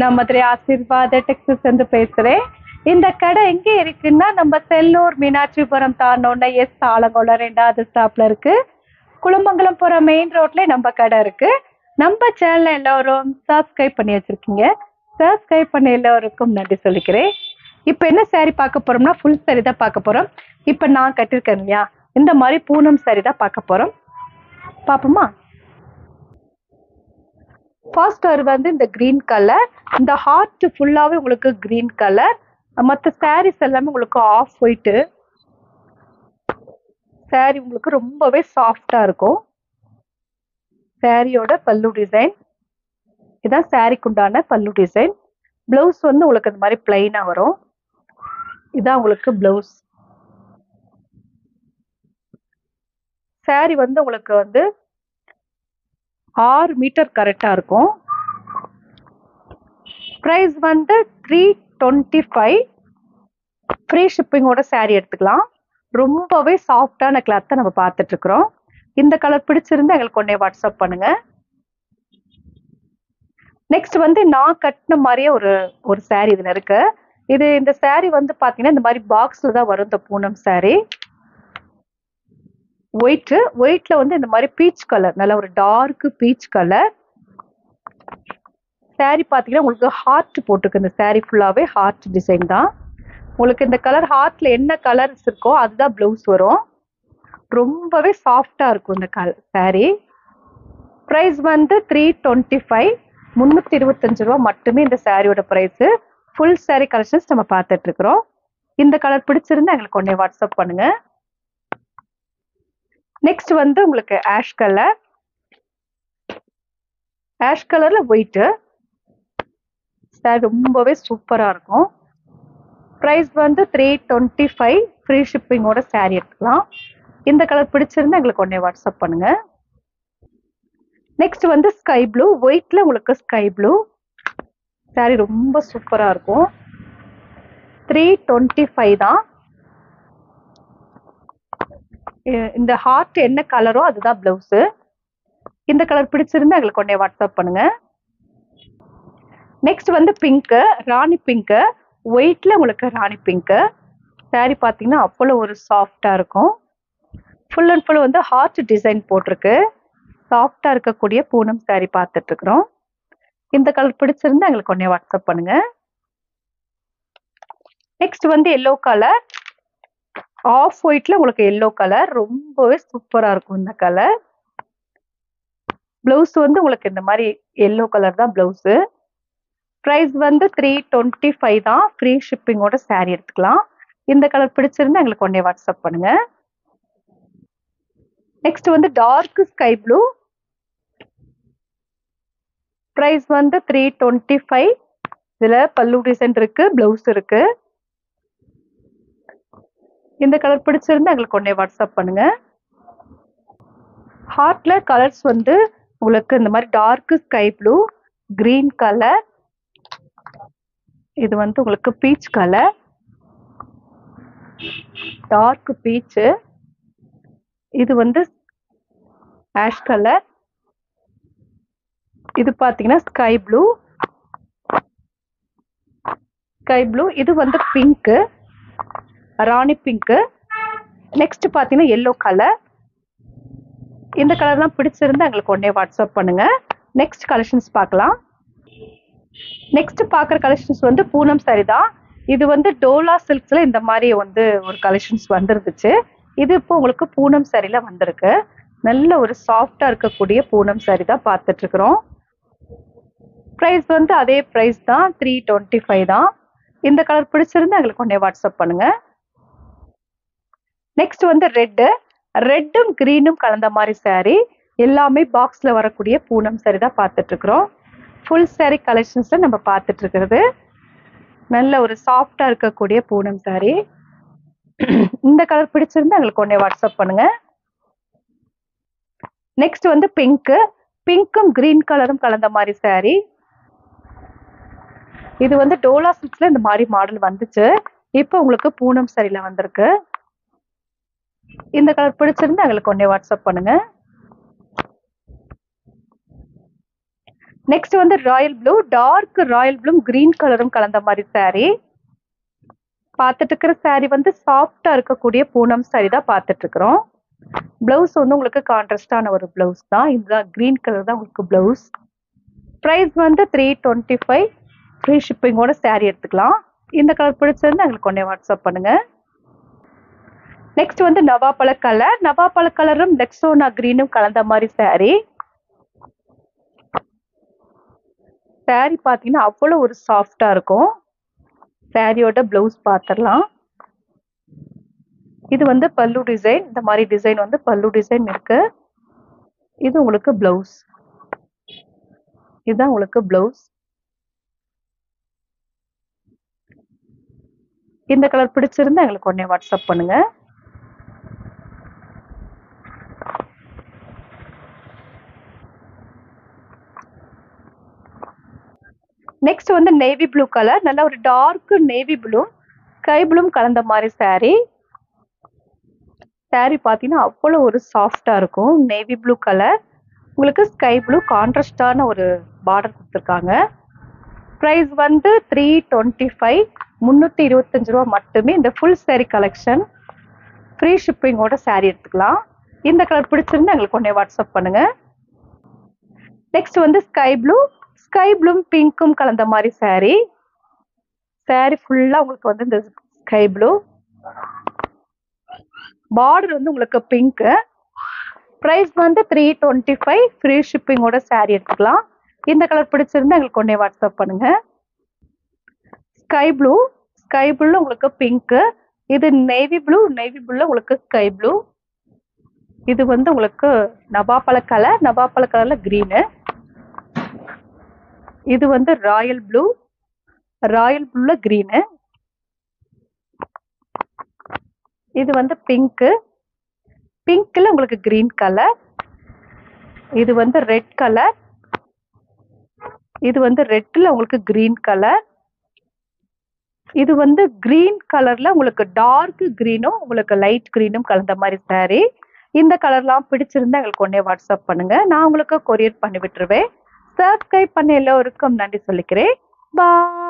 நான் மதுரை ஆசீர்வாத டெக்ஸஸ் இருந்து பேசுறேன். இந்த கடை எங்க இருக்குன்னா நம்ம செல்லூர் மீனாட்சிபுரம் தாண்டோன்னா எஸ் ஆலங்குளம் 2வது ஸ்டாப்ல இருக்கு. குளமங்கலம் போற மெயின் ரோட்ல நம்ம கடை இருக்கு. நம்ம சேனல்ல எல்லாரும் சப்ஸ்கிரைப் பண்ணி வச்சிருக்கீங்க. சப்ஸ்கிரைப் பண்ண எல்லாருக்கும் நன்றி சொல்லிக்கிறேன். இப்ப என்ன சாரி பார்க்க போறோம்னா ஃபுல் சாரி தான் பார்க்க போறோம். இப்ப நான் கட்டிருக்கேன் இல்லையா, இந்த மாதிரி பூனம் சாரி தான் பார்க்க போறோம். பாப்போமா? ஃபர்ஸ்ட் வந்து இந்த கிரீன் கலர், இந்த ஹார்ட் ஃபுல்லாவே உங்களுக்கு கிரீன் கலர். மற்ற சாரீஸ் எல்லாமே உங்களுக்கு ஆஃப் ஒயிட் சாரி, உங்களுக்கு ரொம்பவே சாஃப்டா இருக்கும். சாரியோட பல்லு டிசைன் இதான், சாரிக்கு உண்டான பல்லு டிசைன். பிளவுஸ் வந்து உங்களுக்கு இந்த மாதிரி பிளைனா வரும். இதான் உங்களுக்கு பிளவுஸ். சாரி வந்து உங்களுக்கு வந்து 6 மீட்டர் கரெக்டா இருக்கும். பிரைஸ் வந்து 325. ஃப்ரீ ஷிப்பிங்கோட சாரி எடுத்துக்கலாம். ரொம்பவே சாஃப்டான கிளாத்தை நம்ம பார்த்துட்டு இருக்கிறோம். இந்த கலர் பிடிச்சிருந்தா எங்களுக்கு உடனே வாட்ஸ்அப் பண்ணுங்க. நெக்ஸ்ட் வந்து நான் கட்டின மாதிரியே ஒரு சாரி இதுல இருக்கு. இந்த சாரி வந்து பாத்தீங்கன்னா இந்த மாதிரி பாக்ஸ்ல தான் வரும். இந்த பூனம் சாரி ஒயிட்ல வந்து இந்த மாதிரி பீச் கலர், நல்ல ஒரு டார்க் பீச் கலர் சாரி. பாத்தீங்கன்னா உங்களுக்கு ஹார்ட் போட்டுருக்கு. இந்த சாரி ஃபுல்லாவே ஹார்ட் டிசைன் தான். உங்களுக்கு இந்த கலர் ஹார்ட்ல என்ன கலர்ஸ் இருக்கோ அதுதான் பிளவுஸ் வரும். ரொம்பவே சாஃப்டா இருக்கும் இந்த கலர் சாரி. பிரைஸ் வந்து 325, 325 ரூபா மட்டுமே இந்த சாரியோட பிரைஸ். ஃபுல் சாரி கலெக்ஷன்ஸ் நம்ம பார்த்துட்டு இருக்கிறோம். இந்த கலர் பிடிச்சிருந்தா எங்களுக்கு உடனே வாட்ஸ்அப் பண்ணுங்க. நெக்ஸ்ட் வந்து உங்களுக்கு ஆஷ் கலர், ஆஷ் கலர்ல ஒயிட் சாரி ரொம்பவே சூப்பரா இருக்கும். பிரைஸ் வந்து 325, ஃப்ரீ ஷிப்பிங்கோட சாரி எடுத்துக்கலாம். இந்த கலர் பிடிச்சிருந்தா எங்களுக்கு உடனே வாட்ஸ்அப் பண்ணுங்க. நெக்ஸ்ட் வந்து ஸ்கை ப்ளூ, ஒயிட்ல உங்களுக்கு ஸ்கை ப்ளூ சாரி ரொம்ப சூப்பரா இருக்கும். 325 தான். இந்த ஹார்ட் என்ன கலரோ அதுதான் பிளவுஸ். இந்த கலர் பிடிச்சிருந்தா எங்களுக்கு உடனே வாட்ஸ்அப் பண்ணுங்க. நெக்ஸ்ட் வந்து பிங்க், ராணி பிங்க், ஒயிட்ல உங்களுக்கு ராணி பிங்க் சாரி பாத்தீங்கன்னா அவ்வளோ ஒரு சாஃப்டா இருக்கும். ஃபுல் அண்ட் ஃபுல் வந்து ஹார்ட் டிசைன் போட்டிருக்கு. சாஃப்டா இருக்கக்கூடிய பூனம் சாரி பார்த்துட்டு இருக்கிறோம். இந்த கலர் பிடிச்சிருந்தா எங்களுக்கு உடனே வாட்ஸ்அப் பண்ணுங்க. நெக்ஸ்ட் வந்து எல்லோ கலர், ஆஃப் ஒயிட்ல உங்களுக்கு எல்லோ கலர் ரொம்பவே சூப்பரா இருக்கும். இந்த கலர் பிளவுஸ் வந்து உங்களுக்கு இந்த மாதிரி எல்லோ கலர் தான் பிளவுஸ். பிரைஸ் வந்து 325 தான். ஃப்ரீ ஷிப்பிங்கோட சாரி எடுத்துக்கலாம். இந்த கலர் பிடிச்சிருந்தா எங்களுக்கு உடனே வாட்ஸ்அப் பண்ணுங்க. நெக்ஸ்ட் வந்து டார்க் ஸ்கை ப்ளூ, பிரைஸ் வந்து 325. இதுல பல்லு டிசைன் இருக்கு, பிளவுஸ் இருக்கு. இந்த கலர் பிடிச்சிருந்தா எங்களுக்கு உடனே வாட்ஸ்அப் பண்ணுங்க. ஹார்ட்ல கலர்ஸ் வந்து உங்களுக்கு இந்த மாதிரி dark sky blue, green colour, இது வந்து உங்களுக்கு பீச் கலர், டார்க் பீச், இது வந்து ஆஷ் கலர், இது பாத்தீங்கன்னா ஸ்கை ப்ளூ, இது வந்து பிங்க், ராணி பிங்க். நெக்ஸ்ட் பாத்தீங்கன்னா எல்லோ கலர். இந்த கலர் தான் பிடிச்சிருந்தா எங்களுக்கு உடனே வாட்ஸ்அப் பண்ணுங்க. நெக்ஸ்ட் கலெக்ஷன்ஸ் பார்க்கலாம். நெக்ஸ்ட் பாக்குற கலெக்ஷன்ஸ் வந்து பூனம் சாரி தான். இது வந்து டோலா சில்க்ஸ்ல இந்த மாதிரி வந்து ஒரு கலெக்ஷன்ஸ் வந்துருந்துச்சு. இது இப்போ உங்களுக்கு பூனம் சாரில வந்திருக்கு. நல்ல ஒரு சாஃப்டா இருக்கக்கூடிய பூனம் சாரி தான் பார்த்துட்டு இருக்கிறோம். பிரைஸ் வந்து அதே பிரைஸ் தான், 325 தான். இந்த கலர் பிடிச்சிருந்தா எங்களுக்கு உடனே வாட்ஸ்அப் பண்ணுங்க. நெக்ஸ்ட் வந்து ரெட்டும் கிரீனும் கலந்த மாதிரி சாரி. எல்லாமே பாக்ஸ்ல வரக்கூடிய பூனம் சாரி தான் பார்த்துட்டு இருக்கிறோம். ஃபுல் சாரி கலெக்ஷன்ஸ்ல நம்ம பார்த்துட்டு இருக்கிறது நல்ல ஒரு சாஃப்டா இருக்கக்கூடிய பூனம் சாரி. இந்த கலர் பிடிச்சிருந்தா எங்களுக்கு உடனே வாட்ஸ்அப் பண்ணுங்க. நெக்ஸ்ட் வந்து பிங்க்கும் கிரீன் கலரும் கலந்த மாதிரி சாரி. இது வந்து டோலா சில்க்ஸ்ல இந்த மாதிரி மாடல் வந்துச்சு. இப்போ உங்களுக்கு பூனம் சாரில வந்திருக்கு. இந்த கலர் பிடிச்சிருந்தா எங்களுக்கு உடனே வாட்ஸ்அப் பண்ணுங்க. நெக்ஸ்ட் வந்து royal blue, dark royal blue green கலரும் கலந்த மாதிரி saree. பார்த்துட்டு இருக்கிற saree வந்து சாஃப்டா இருக்கக்கூடிய பூனம் saree தான் பார்த்துட்டு இருக்கிறோம். பிளவுஸ் வந்து உங்களுக்கு கான்ட்ராஸ்டான ஒரு பிளவுஸ் தான். இதுதான் கிரீன் கலர் தான் உங்களுக்கு பிளவுஸ். பிரைஸ் வந்து 325. ஃப்ரீ ஷிப்பிங்கோட saree எடுத்துக்கலாம். இந்த கலர் பிடிச்சிருந்து எங்களுக்கு உடனே வாட்ஸ்அப் பண்ணுங்க. நெக்ஸ்ட் வந்து நவாப்பழ கலர், நவாப்பழ கலரும் லெக்ஸோனா கிரீனும் கலந்த மாதிரி saree. saree பார்த்தீங்கன்னா அவ்வளோ ஒரு சாஃப்டா இருக்கும். சாரியோட பிளவுஸ் பார்த்துடலாம். இது வந்து பல்லு டிசைன். இந்த மாதிரி டிசைன் வந்து பல்லு டிசைன் இருக்கு. இது உங்களுக்கு பிளவுஸ். இதுதான் உங்களுக்கு பிளவுஸ். இந்த கலர் பிடிச்சிருந்தா எங்களுக்கு உடனே வாட்ஸ்அப் பண்ணுங்க. நெக்ஸ்ட் வந்து நேவி ப்ளூ கலர், நல்ல ஒரு dark navy blue sky blue கலந்த மாதிரி saree. saree பார்த்தீங்கன்னா அவ்வளோ ஒரு சாஃப்டா இருக்கும். நேவி ப்ளூ கலர், உங்களுக்கு ஸ்கை ப்ளூ கான்ட்ராஸ்டான ஒரு பார்டர் கொடுத்துருக்காங்க. ப்ரைஸ் வந்து 325, 325 ரூபா மட்டுமே. இந்த ஃபுல் saree கலெக்ஷன் ஃப்ரீ ஷிப்பிங்கோட saree எடுத்துக்கலாம். இந்த கலர் பிடிச்சிருந்தா எங்களுக்கு உடனே வாட்ஸ்அப் பண்ணுங்க. நெக்ஸ்ட் வந்து ஸ்கை ப்ளூ பிங்க்கும் கலந்த மாதிரி saree. saree ஃபுல்லா உங்களுக்கு வந்து இந்த ஸ்கை ப்ளூ பார்டர் வந்து உங்களுக்கு பிங்க். பிரைஸ் வந்து 325, ஃப்ரீ ஷிப்பிங்கோட saree எடுத்துக்கலாம். இந்த கலர் பிடிச்சிருந்தா எங்களுக்கு உடனே வாட்ஸ்அப் பண்ணுங்க. ஸ்கை ப்ளூ உங்களுக்கு பிங்க். இது நேவி ப்ளூ உங்களுக்கு ஸ்கை ப்ளூ. இது வந்து உங்களுக்கு நவாப்பழ கலர்ல கிரீனு. இது வந்து ராயல் ப்ளூல கிரீனு. இது வந்து பிங்க்ல உங்களுக்கு கிரீன் கலர். இது வந்து ரெட் கலர். இது வந்து ரெட்ல உங்களுக்கு கிரீன் கலர். இது வந்து கிரீன் கலர்ல உங்களுக்கு டார்க் கிரீனும் உங்களுக்கு லைட் கிரீனும் கலந்த மாதிரி saree. இந்த கலர்லாம் பிடிச்சிருந்தா எங்களுக்கு உடனே வாட்ஸ்அப் பண்ணுங்க. நான் உங்களுக்கு கொரியர் பண்ணி விட்டுருவேன். சப்ஸ்கிரைப் பண்ண எல்லோருக்கும் நன்றி சொல்லிக்கிறேன். பாய்.